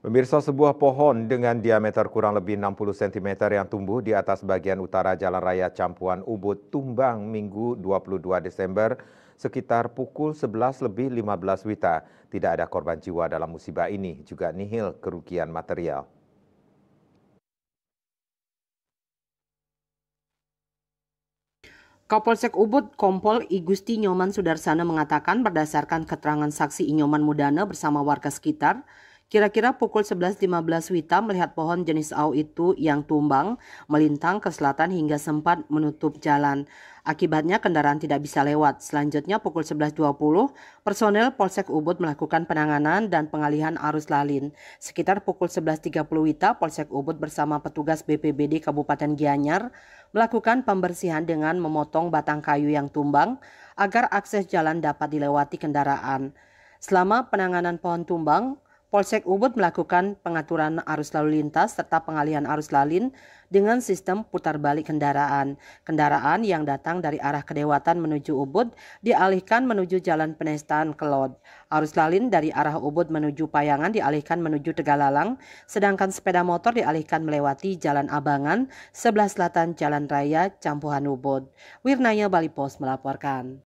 Pemirsa, sebuah pohon dengan diameter kurang lebih 60 cm yang tumbuh di atas bagian utara Jalan Raya Campuan Ubud tumbang Minggu 22 Desember sekitar pukul 11 lebih 15 WITA. Tidak ada korban jiwa dalam musibah ini, juga nihil kerugian material. Kapolsek Ubud Kompol I Gusti Nyoman Sudarsana mengatakan berdasarkan keterangan saksi Inyoman Mudana bersama warga sekitar, kira-kira pukul 11.15 WITA melihat pohon jenis au itu yang tumbang melintang ke selatan hingga sempat menutup jalan. Akibatnya kendaraan tidak bisa lewat. Selanjutnya pukul 11.20, personel Polsek Ubud melakukan penanganan dan pengalihan arus lalin. Sekitar pukul 11.30 WITA, Polsek Ubud bersama petugas BPBD Kabupaten Gianyar melakukan pembersihan dengan memotong batang kayu yang tumbang agar akses jalan dapat dilewati kendaraan. Selama penanganan pohon tumbang, Polsek Ubud melakukan pengaturan arus lalu lintas serta pengalihan arus lalin dengan sistem putar balik kendaraan. Kendaraan yang datang dari arah Kedewatan menuju Ubud dialihkan menuju Jalan Penestaan Kelod. Arus lalin dari arah Ubud menuju Payangan dialihkan menuju Tegalalang, sedangkan sepeda motor dialihkan melewati Jalan Abangan, sebelah selatan Jalan Raya Campuhan Ubud. Wirnaya Bali Pos melaporkan.